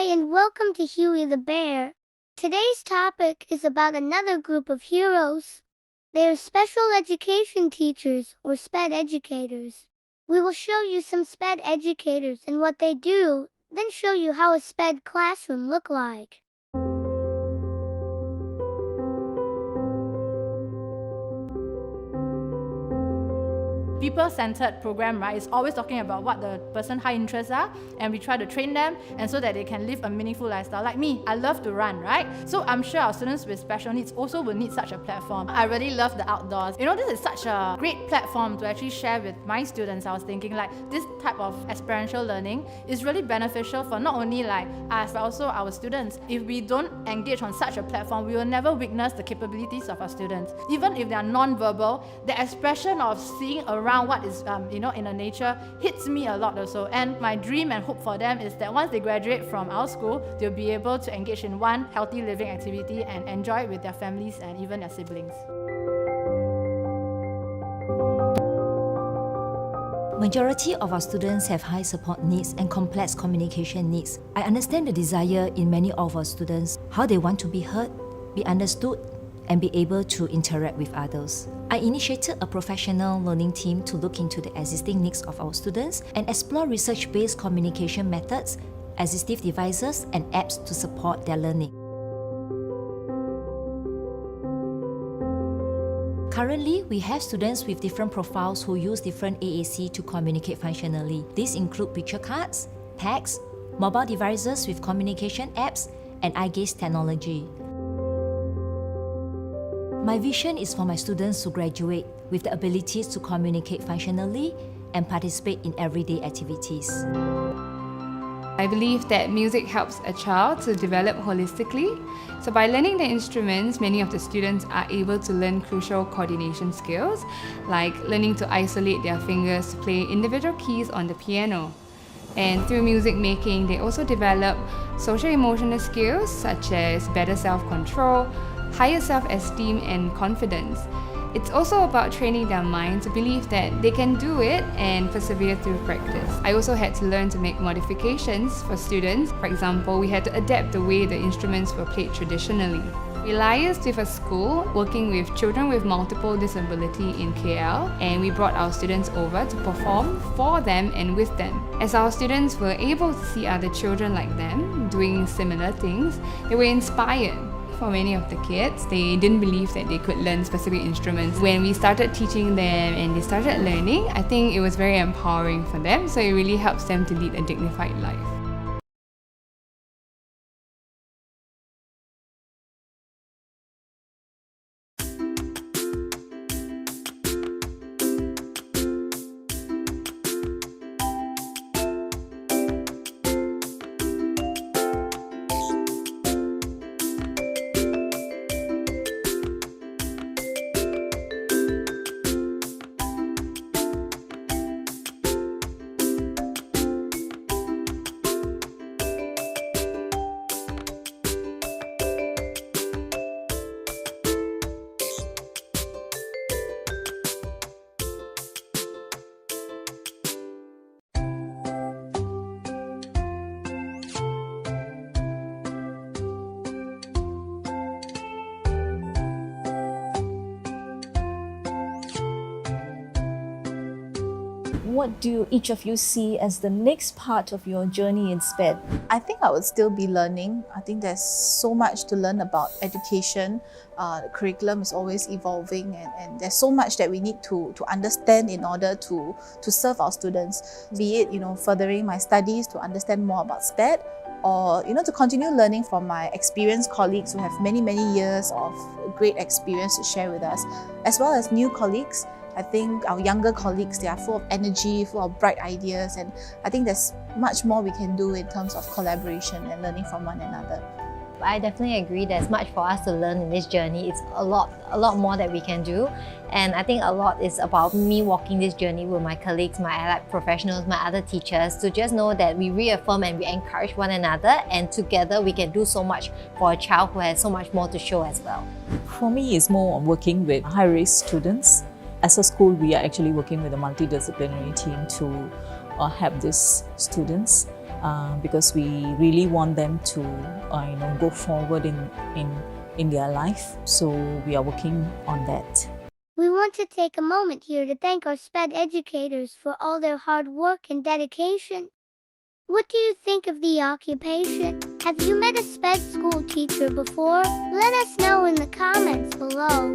and welcome to Huey the Bear. Today's topic is about another group of heroes. They are special education teachers or SPED educators. We will show you some SPED educators and what they do, then show you how a SPED classroom look like. People-centered program, right, is always talking about what the person's high interests are, and we try to train them and so that they can live a meaningful lifestyle. Like me, I love to run, right? So I'm sure our students with special needs also will need such a platform. I really love the outdoors. This is such a great platform to actually share with my students. I was thinking like this type of experiential learning is really beneficial for not only like us, but also our students. If we don't engage on such a platform, we will never witness the capabilities of our students. Even if they are non-verbal, the expression of seeing around what is in the nature hits me a lot also. And my dream and hope for them is that once they graduate from our school, they'll be able to engage in one healthy living activity and enjoy it with their families and even their siblings. Majority of our students have high support needs and complex communication needs. I understand the desire in many of our students, how they want to be heard, be understood, and be able to interact with others. I initiated a professional learning team to look into the existing needs of our students and explore research-based communication methods, assistive devices, and apps to support their learning. Currently, we have students with different profiles who use different AAC to communicate functionally. These include picture cards, text, mobile devices with communication apps, and eye gaze technology. My vision is for my students to graduate with the abilities to communicate functionally and participate in everyday activities. I believe that music helps a child to develop holistically. So by learning the instruments, many of the students are able to learn crucial coordination skills, like learning to isolate their fingers to play individual keys on the piano. And through music making, they also develop social emotional skills such as better self-control, higher self-esteem and confidence. It's also about training their mind to believe that they can do it and persevere through practice. I also had to learn to make modifications for students. For example, we had to adapt the way the instruments were played traditionally. We liaised with a school working with children with multiple disability in KL, and we brought our students over to perform for them and with them. As our students were able to see other children like them doing similar things, they were inspired. For many of the kids, they didn't believe that they could learn specific instruments. When we started teaching them and they started learning, I think it was very empowering for them, so it really helps them to lead a dignified life. What do each of you see as the next part of your journey in SPED? I think I would still be learning. I think there's so much to learn about education. The curriculum is always evolving, and there's so much that we need to understand in order to serve our students. Be it furthering my studies to understand more about SPED, or to continue learning from my experienced colleagues who have many years of great experience to share with us, as well as new colleagues. I think our younger colleagues, they are full of energy, full of bright ideas, and I think there's much more we can do in terms of collaboration and learning from one another. I definitely agree there's much for us to learn in this journey. It's a lot more that we can do, and I think a lot is about me walking this journey with my colleagues, my allied professionals, my other teachers, to just know that we reaffirm and we encourage one another, and together we can do so much for a child who has so much more to show as well. For me, it's more on working with high-risk students. As a school, we are actually working with a multidisciplinary team to help these students. because we really want them to go forward in their life. So we are working on that. We want to take a moment here to thank our SPED educators for all their hard work and dedication. What do you think of the occupation? Have you met a SPED school teacher before? Let us know in the comments below.